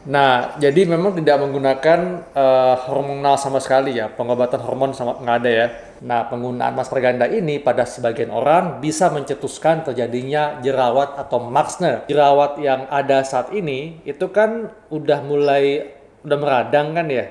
Nah, jadi memang tidak menggunakan hormonal sama sekali ya, pengobatan hormon sama nggak ada ya. Nah, penggunaan masker ganda ini pada sebagian orang bisa mencetuskan terjadinya jerawat atau maksne. Jerawat yang ada saat ini itu kan udah meradang kan ya.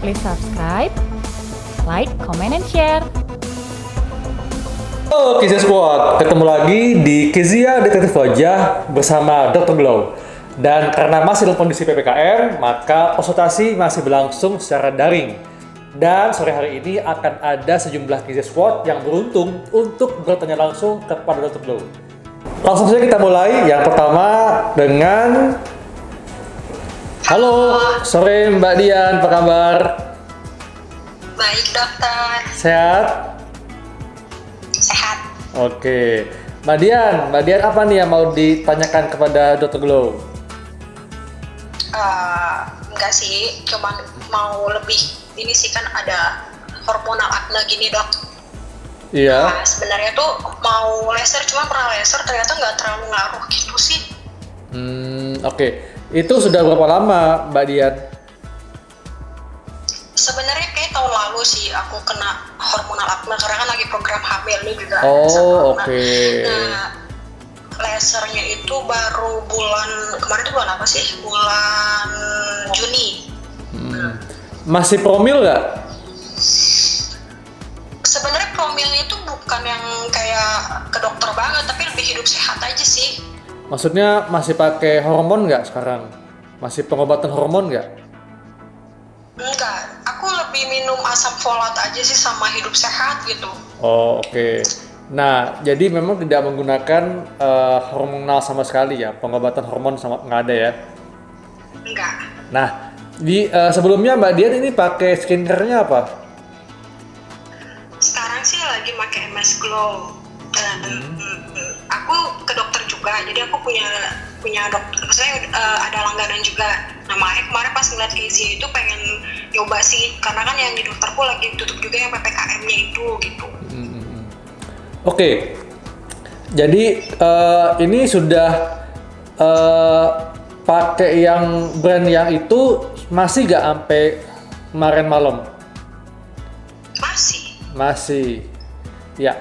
Please subscribe, like, comment, and share. Halo Kizia Squad, ketemu lagi di Kizia Detektif Wajah bersama Dr. Glow. Dan karena masih dalam kondisi PPKM, maka konsultasi masih berlangsung secara daring. Dan sore hari ini akan ada sejumlah Kizia Squad yang beruntung untuk bertanya langsung kepada Dr. Glow. Langsung saja kita mulai. Yang pertama dengan halo, sore Mbak Dian, apa kabar? Baik dokter, Sehat? sehat. Oke, Mbak Dian apa nih yang mau ditanyakan kepada Dr. Glow? Enggak sih, cuman mau lebih ini sih kan ada hormonal acne gini dok. Iya. Nah, sebenarnya tuh mau laser, cuma pernah laser ternyata nggak terlalu ngaruh gitu sih. Oke. Itu sudah berapa lama, Mbak Dian? Sebenarnya kayak tahun lalu sih aku kena hormonal acne karena kan lagi program hamil nih juga. Oh, sama. oke. Nah, lasernya itu baru kemarin tuh bulan apa sih? Bulan Juni. Masih promil nggak? Sebenarnya promilnya itu bukan yang kayak ke dokter banget, tapi lebih hidup sehat aja sih. Maksudnya masih pakai hormon nggak sekarang? Masih pengobatan hormon nggak? Enggak, aku lebih minum asam folat aja sih sama hidup sehat gitu. Oh, oke. Nah, jadi memang tidak menggunakan hormonal sama sekali ya, pengobatan hormon sama nggak ada ya. Enggak. Nah, sebelumnya Mbak Dian ini pakai skincare-nya apa? Sekarang sih lagi pakai MS Glow. Dan aku ke dokter juga, jadi aku punya dokter, maksudnya ada langganan juga. Nah makanya kemarin pas ngeliat Casey itu pengen nyoba sih, karena kan yang di dokterku lagi tutup juga yang PPKM-nya itu gitu. Oke, jadi ini sudah pakai yang brand yang itu masih gak sampai kemarin malam? Masih. Masih, ya.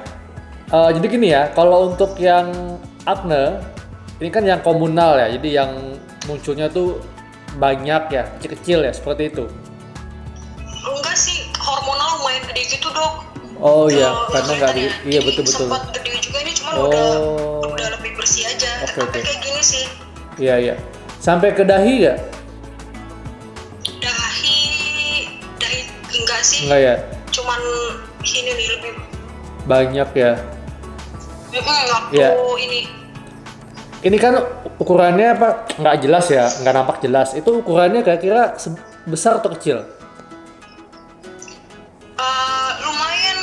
Jadi gini ya, kalau untuk yang acne, ini kan yang komunal ya, jadi yang munculnya tuh banyak ya, kecil-kecil ya, seperti itu. Enggak sih, hormonal lumayan gede gitu dok. Oh iya, karena nggak di, iya Ini betul-betul. sempat gede juga, ini cuman Oh. udah lebih bersih aja. Oke, Sampai oke. kayak gini sih. Iya, iya. Sampai ke dahi nggak? Dahi enggak sih. Enggak ya? Cuman ini nih lebih Banyak ya. waktu Iya. ini. Ini kan ukurannya apa? Nggak jelas ya, nggak nampak jelas. Itu ukurannya kira-kira besar atau kecil? Lumayan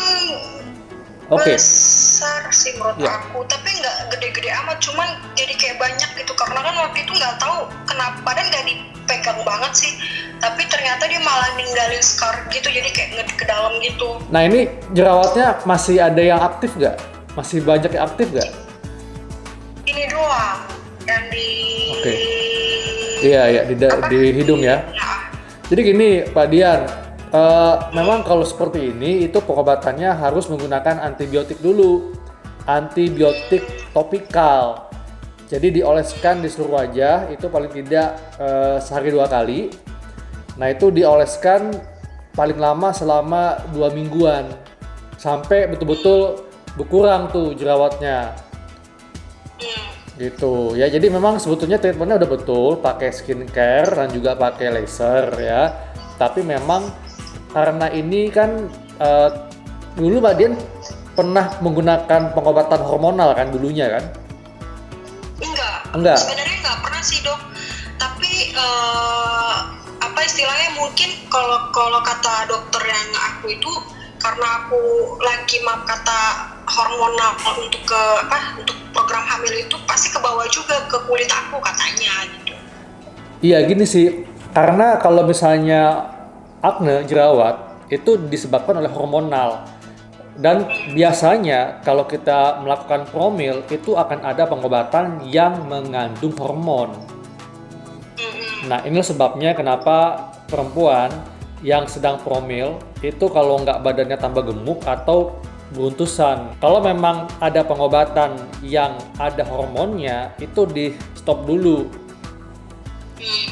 Oke. besar sih menurut Iya. aku, tapi nggak gede-gede amat, cuman jadi kayak banyak gitu karena kan waktu itu nggak tahu kenapa, badan nggak dipegang banget sih, tapi ternyata dia malah ninggalin scar gitu, jadi kayak ke dalam gitu. Nah ini jerawatnya masih ada yang aktif nggak? Masih banyak yang aktif nggak? Ini doang yang di Oke. Iya, iya, di hidung ya. Nah, Jadi gini Pak Dian, memang kalau seperti ini itu pengobatannya harus menggunakan antibiotik dulu, antibiotik topikal. Jadi dioleskan di seluruh wajah itu paling tidak sehari 2 kali. Nah itu dioleskan paling lama selama 2 mingguan sampai betul-betul berkurang tuh jerawatnya. Gitu ya, jadi memang sebetulnya treatmentnya udah betul, pakai skincare dan juga pakai laser ya. Tapi memang karena ini kan dulu Mbak Dian pernah menggunakan pengobatan hormonal kan dulunya kan? Enggak. Sebenarnya nggak pernah sih dok, tapi apa istilahnya, mungkin kalau kata dokter yang aku itu karena aku lagi kata hormonal untuk untuk program hamil itu pasti ke bawah juga ke kulit aku katanya gitu. Iya gini sih, karena kalau misalnya akne jerawat itu disebabkan oleh hormonal dan biasanya kalau kita melakukan promil itu akan ada pengobatan yang mengandung hormon. Nah ini sebabnya kenapa perempuan yang sedang promil itu kalau nggak badannya tambah gemuk atau beruntusan. Kalau memang ada pengobatan yang ada hormonnya itu di stop dulu.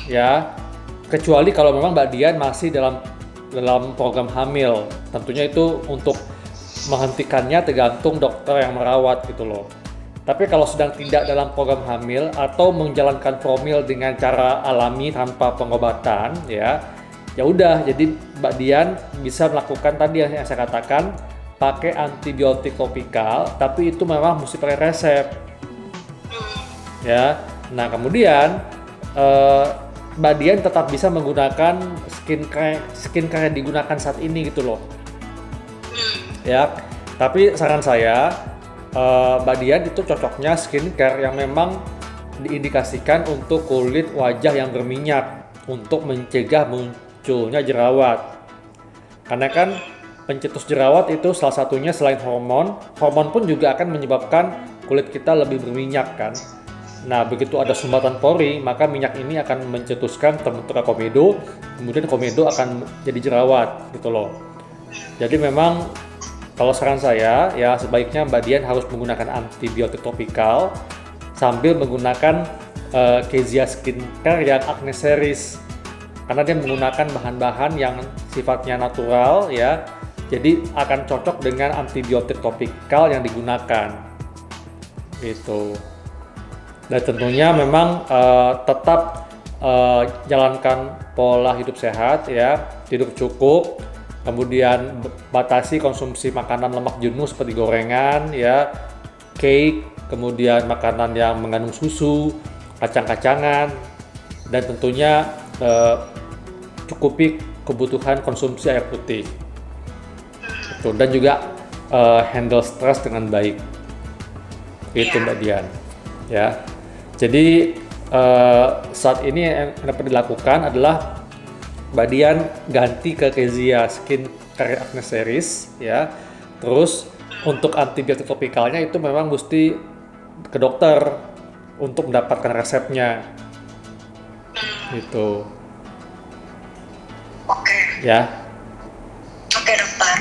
Ya, kecuali kalau memang Mbak Dian masih dalam program hamil, tentunya itu untuk menghentikannya tergantung dokter yang merawat gitu loh. Tapi kalau sedang tidak dalam program hamil atau menjalankan promil dengan cara alami tanpa pengobatan, ya udah. Jadi Mbak Dian bisa melakukan tadi yang saya katakan, pakai antibiotik topikal, tapi itu memang mesti pakai resep. Ya, nah kemudian Mbak Dian tetap bisa menggunakan skincare yang digunakan saat ini gitu loh. Ya, tapi saran saya Mbak Dian itu cocoknya skincare yang memang diindikasikan untuk kulit wajah yang berminyak untuk mencegah munculnya jerawat. Karena kan pencetus jerawat itu salah satunya selain hormon pun juga akan menyebabkan kulit kita lebih berminyak kan. Nah, begitu ada sumbatan pori, maka minyak ini akan mencetuskan terbentuknya komedo, kemudian komedo akan jadi jerawat gitu loh. Jadi memang kalau saran saya ya sebaiknya Mbak Dian harus menggunakan antibiotik topikal sambil menggunakan Kezia Skincare yang Acne Series karena dia menggunakan bahan-bahan yang sifatnya natural ya. Jadi akan cocok dengan antibiotik topikal yang digunakan gitu. Dan tentunya memang tetap jalankan pola hidup sehat ya, tidur cukup, kemudian batasi konsumsi makanan lemak jenuh seperti gorengan ya, cake, kemudian makanan yang mengandung susu, kacang-kacangan, dan tentunya cukupi kebutuhan konsumsi air putih. Dan juga handle stres dengan baik. Itu Mbak Dian ya. Jadi saat ini yang dapat dilakukan adalah Mbak Dian ganti ke Kezia Skincare Acne Series ya. Terus untuk antibiotik topikalnya itu memang mesti ke dokter untuk mendapatkan resepnya gitu. Oke. Ya. Oke dokter.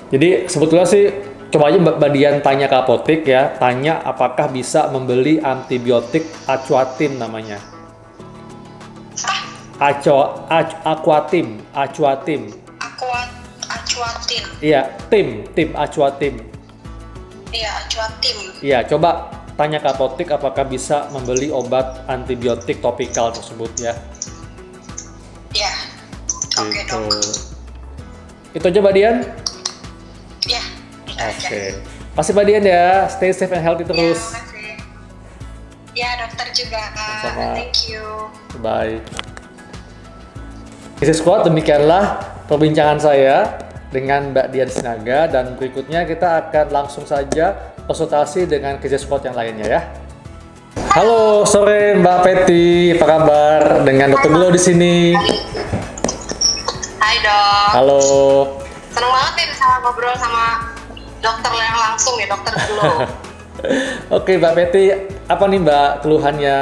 Jadi sebetulnya sih coba aja Mbak Dian tanya ke apotek ya, tanya apakah bisa membeli antibiotik Aquatim namanya. Aquatim. Aquatin. Iya, tim Aquatim. Iya, Aquatim. Iya, coba tanya ke apotek apakah bisa membeli obat antibiotik topikal tersebut ya. Iya. Oke, Gitu. Dok. Itu aja Mbak Dian? Iya. Oke. Makasih Mbak Dian ya, stay safe and healthy terus. Ya, makasih. Ya, dokter juga. Sama-sama. Thank you. Bye. Isi Squad, demikianlah perbincangan saya dengan Mbak Dian Sinaga, dan berikutnya kita akan langsung saja konsultasi dengan Isi Squad yang lainnya ya. Halo, sore Mbak Peti, apa kabar? Dengan Dokter Glo di sini. Hai dok. Halo. Seneng banget nih bisa ngobrol sama dokter yang langsung nih, Dokter Glo. Oke Mbak Peti, apa nih Mbak keluhannya?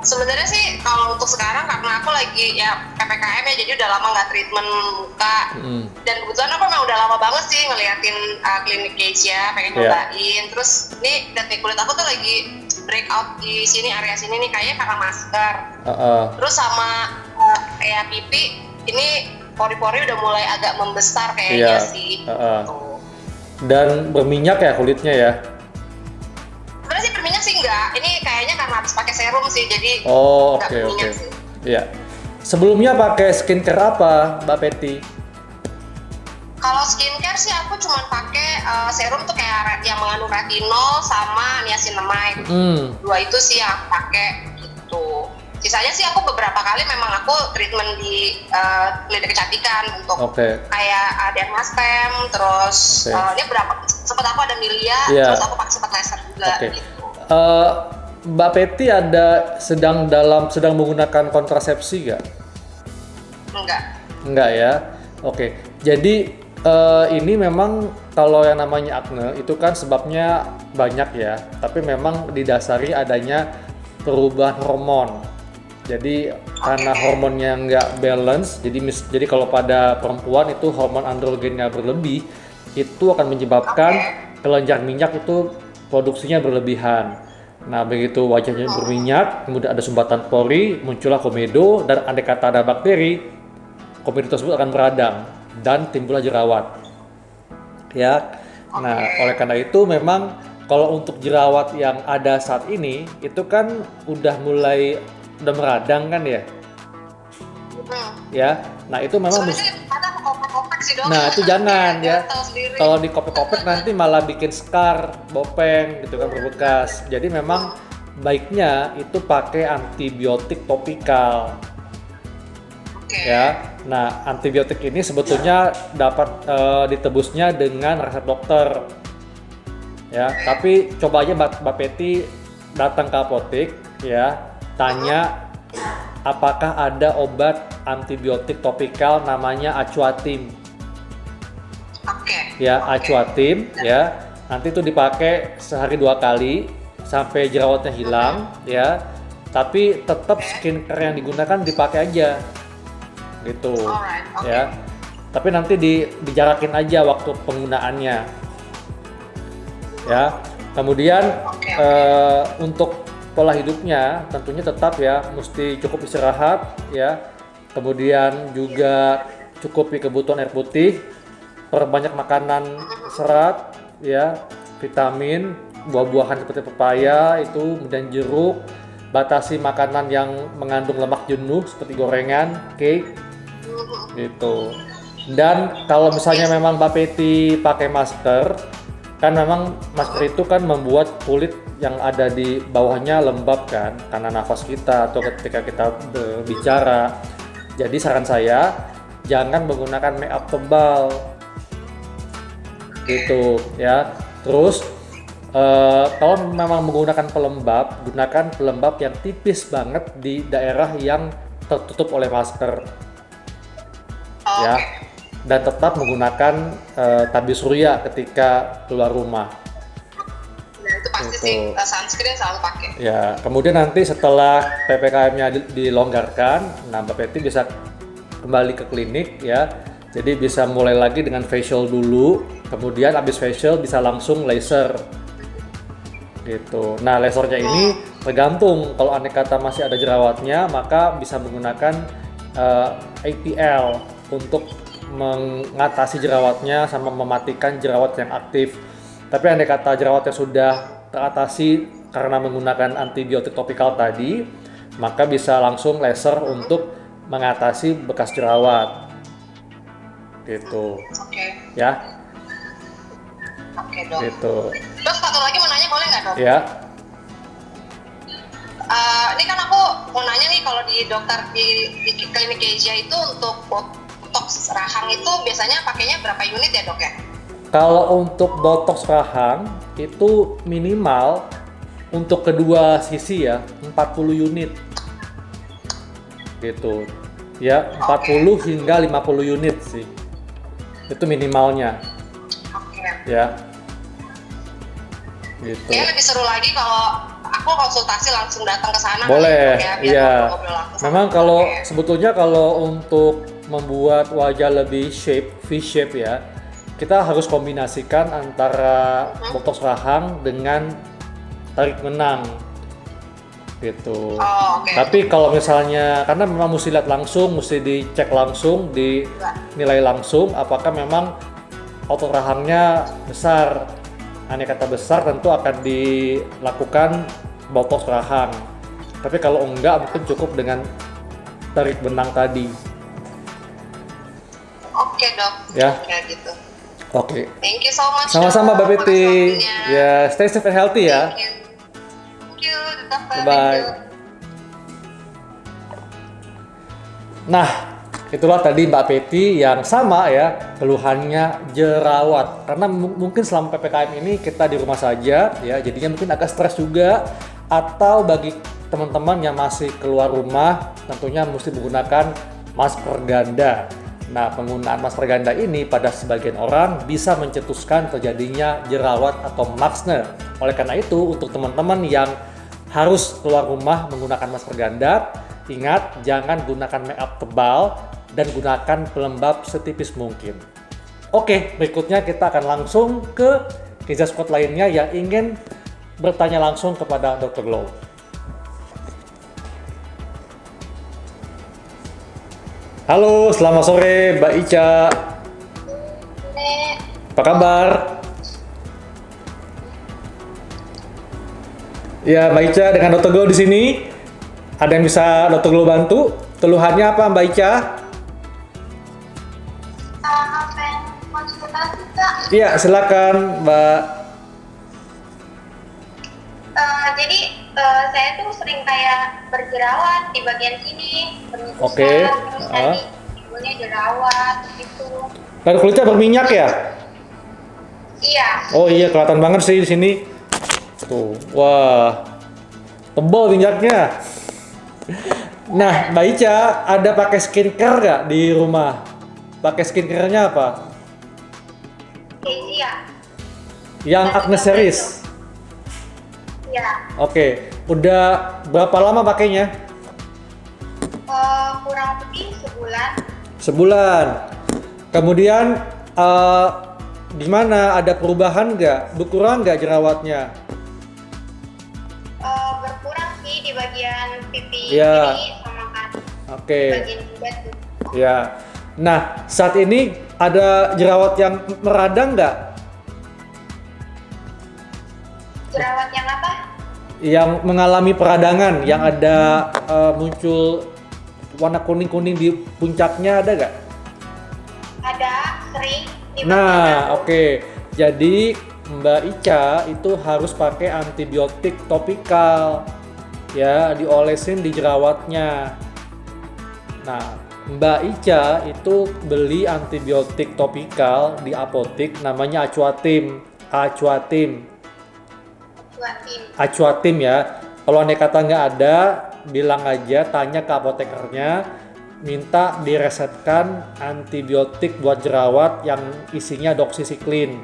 Sebenarnya sih kalau untuk sekarang karena aku lagi ya PPKM ya, jadi udah lama nggak treatment muka. Dan kebetulan aku memang udah lama banget sih ngeliatin klinik Kezia, pengen nyobain. Terus ini dari kulit aku tuh lagi breakout di sini, area sini nih kayaknya karena masker. Terus sama kayak pipi ini pori-pori udah mulai agak membesar kayaknya sih. Dan berminyak ya kulitnya ya? Sebenarnya sih berminyak sih enggak. Ini kayaknya karena habis pakai serum sih, jadi oke. sih. Iya. Sebelumnya pakai skincare apa, Mbak Peti? Kalau skincare sih aku cuma pakai serum tuh kayak yang mengandung retinol sama niacinamide. Dua itu sih yang aku pakai gitu. Sisanya sih aku beberapa kali memang aku treatment di klinik kecantikan untuk kayak ada dermastem, terus ini berapa sempat aku ada milia, terus aku sempat laser juga gitu. Mbak Peti sedang menggunakan kontrasepsi nggak? Enggak ya. Oke. Jadi ini memang kalau yang namanya akne itu kan sebabnya banyak ya, tapi memang didasari adanya perubahan hormon. Jadi karena hormonnya nggak balance, jadi kalau pada perempuan itu hormon androgennya berlebih, itu akan menyebabkan kelenjar minyak itu produksinya berlebihan. Nah, begitu wajahnya berminyak, kemudian ada sumbatan pori, muncullah komedo, dan andai kata ada bakteri, komedo tersebut akan meradang dan timbullah jerawat. Ya, nah oleh karena itu memang kalau untuk jerawat yang ada saat ini itu kan udah meradang kan ya? Ya, nah itu memang nah itu jangan ya. Kalau di kopek-kopek nanti malah bikin scar, bopeng gitu kan, berbekas. Jadi memang baiknya itu pakai antibiotik topikal. Ya, nah antibiotik ini sebetulnya dapat ditebusnya dengan resep dokter. Ya, tapi coba aja Mbak Peti datang ke apotek ya, tanya apakah ada obat antibiotik topikal namanya Acuatim. Ya, Acuatim ya. Nanti itu dipakai sehari 2 kali sampai jerawatnya hilang ya. Tapi tetap skincare yang digunakan dipakai aja. Gitu. Ya. Tapi nanti dijarakin aja waktu penggunaannya. Ya. Kemudian untuk pola hidupnya tentunya tetap ya mesti cukup istirahat ya, kemudian juga cukupi kebutuhan air putih, perbanyak makanan serat ya, vitamin, buah-buahan seperti pepaya itu, kemudian jeruk, batasi makanan yang mengandung lemak jenuh seperti gorengan, cake gitu. Dan kalau misalnya memang Mbak Peti pakai masker, kan memang masker itu kan membuat kulit yang ada di bawahnya lembab kan karena nafas kita atau ketika kita berbicara. Jadi saran saya jangan menggunakan make up tebal gitu ya. Terus kalau memang menggunakan pelembab, gunakan pelembab yang tipis banget di daerah yang tertutup oleh masker ya, dan tetap menggunakan tabir surya ketika keluar rumah. Itu pasti sih sunscreen selalu pakai. Ya, kemudian nanti setelah PPKM-nya dilonggarkan, nah Mbak Peti bisa kembali ke klinik ya. Jadi bisa mulai lagi dengan facial dulu, kemudian habis facial bisa langsung laser. Gitu. Nah, lasernya ini tergantung, kalau andai kata masih ada jerawatnya, maka bisa menggunakan IPL untuk mengatasi jerawatnya sama mematikan jerawat yang aktif. Tapi andai kata jerawatnya sudah teratasi karena menggunakan antibiotik topikal tadi, maka bisa langsung laser untuk mengatasi bekas jerawat. Gitu. Ya. Oke, Dok. Gitu. Terus satu lagi mau nanya, boleh nggak, Dok? Ya. Ini kan aku mau nanya nih, kalau di dokter di klinik Asia itu untuk botox rahang itu biasanya pakainya berapa unit ya, Dok ya? Kalau untuk botox rahang itu minimal untuk kedua sisi ya 40 unit. Gitu. Ya, 40 hingga 50 unit sih. Itu minimalnya. Ya. Gitu. Ya lebih seru lagi kalau aku konsultasi langsung datang ke sana. Boleh. Ya, Iya. Memang kalau sebetulnya kalau untuk membuat wajah lebih V-shape ya, kita harus kombinasikan antara botox rahang dengan tarik benang gitu. Tapi kalau misalnya, karena memang mesti lihat langsung, mesti dicek langsung, dinilai langsung apakah memang otot rahangnya besar. Andai kata besar tentu akan dilakukan botox rahang. Tapi kalau enggak mungkin cukup dengan tarik benang tadi. Oke, Dok. Ya. Kayak gitu. Oke. Thank you so much. Sama-sama Mbak Peti. Ya, stay safe and healthy ya. Thank you, Dokter. Bye. Thank you. Nah, itulah tadi Mbak Peti yang sama ya, keluhannya jerawat. Karena mungkin selama PPKM ini kita di rumah saja ya, jadinya mungkin agak stres juga. Atau bagi teman-teman yang masih keluar rumah, tentunya mesti menggunakan masker ganda. Nah, penggunaan masker ganda ini pada sebagian orang bisa mencetuskan terjadinya jerawat atau maksne. Oleh karena itu, untuk teman-teman yang harus keluar rumah menggunakan masker ganda, ingat jangan gunakan make up tebal dan gunakan pelembab setipis mungkin. Oke, berikutnya kita akan langsung ke Kiza Squad lainnya yang ingin bertanya langsung kepada Dr. Glow. Halo, selamat sore Mbak Ica. Apa kabar? Ya, Mbak Ica dengan Dr. Glow di sini. Ada yang bisa Dr. Glow bantu? Keluhannya apa Mbak Ica? Pengen konsultasi Kak. Iya, silakan Mbak. Jadi saya tuh sering kayak berjerawat di bagian sini, berminyak Oke. terus tadi timbulnya jerawat gitu. Dan kulitnya berminyak ya? Iya. Oh iya, kelihatan banget sih di sini. Tuh, wah, tebal minyaknya. Nah, Mbak Ica, ada pakai skincare nggak di rumah? Pakai skincare-nya apa? Iya. Yang Acne Series. Iya. Oke, udah berapa lama pakainya? Kurang lebih sebulan. Sebulan. Kemudian gimana? Ada perubahan nggak? Berkurang nggak jerawatnya? Berkurang sih di bagian pipi Iya. kiri sama kan. Oke. Bagian jidat tuh. Ya. Nah, saat ini ada jerawat yang meradang nggak? Jerawat yang apa? Yang mengalami peradangan, yang ada muncul warna kuning-kuning di puncaknya, ada nggak? Ada, sering di bagian Nah, aku. oke. Jadi Mbak Ica itu harus pakai antibiotik topikal, ya, diolesin di jerawatnya. Nah, Mbak Ica itu beli antibiotik topikal di apotik, namanya Acuatim. Acuatim ya. Kalau andai kata nggak ada, bilang aja, tanya ke apotekernya, minta diresepkan antibiotik buat jerawat yang isinya doxycycline.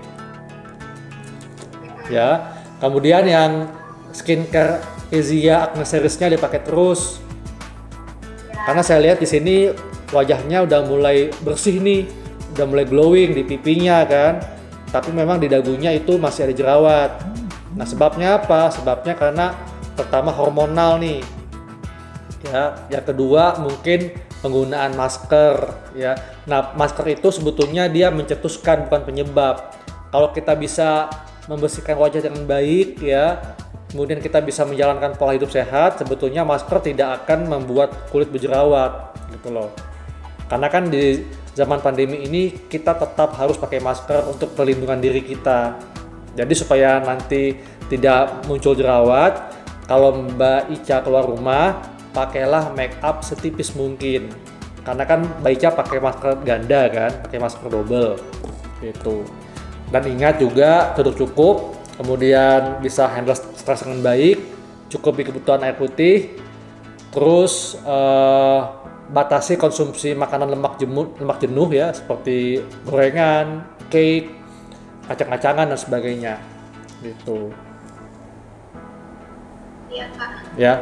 Ya. Kemudian yang skincare Ezia Acne Series-nya dipakai terus. Karena saya lihat di sini wajahnya udah mulai bersih nih, udah mulai glowing di pipinya kan. Tapi memang di dagunya itu masih ada jerawat. Nah, sebabnya apa? Sebabnya karena pertama hormonal nih. Ya, yang kedua mungkin penggunaan masker ya. Nah, masker itu sebetulnya dia mencetuskan bukan penyebab. Kalau kita bisa membersihkan wajah dengan baik ya, kemudian kita bisa menjalankan pola hidup sehat, sebetulnya masker tidak akan membuat kulit berjerawat gitu loh. Karena kan di zaman pandemi ini kita tetap harus pakai masker untuk perlindungan diri kita. Jadi supaya nanti tidak muncul jerawat, kalau Mbak Ica keluar rumah, pakailah make up setipis mungkin. Karena kan Mbak Ica pakai masker ganda kan, pakai masker double gitu. Dan ingat juga tidur cukup, kemudian bisa handle stres dengan baik, cukupi kebutuhan air putih, terus batasi konsumsi makanan lemak jenuh ya, seperti gorengan, cake, kacang-kacangan dan sebagainya gitu. Iya Kak. Ya,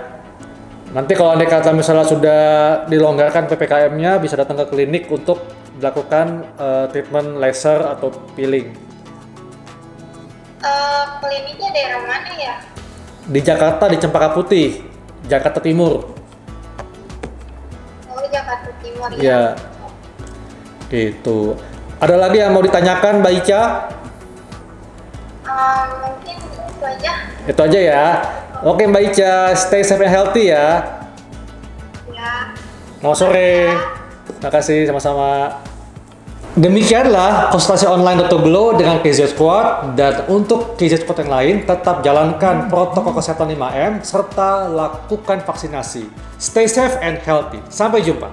nanti kalau andai kata misalnya sudah dilonggarkan PPKM-nya, bisa datang ke klinik untuk dilakukan treatment laser atau peeling. Kliniknya daerah mana ya? Di Jakarta, di Cempaka Putih, Jakarta Timur. Oh, Jakarta Timur ya. Ya, gitu. Ada lagi yang mau ditanyakan Mbak Ica? Mungkin itu aja. Itu aja ya. Oke Mbak Ica, stay safe and healthy ya. Ya. Selamat sore. Terima kasih, sama-sama. Demikianlah konsultasi online Dr. Glow dengan KZ Squad, dan untuk KZ Squad yang lain tetap jalankan protokol kesehatan 5M serta lakukan vaksinasi. Stay safe and healthy. Sampai jumpa.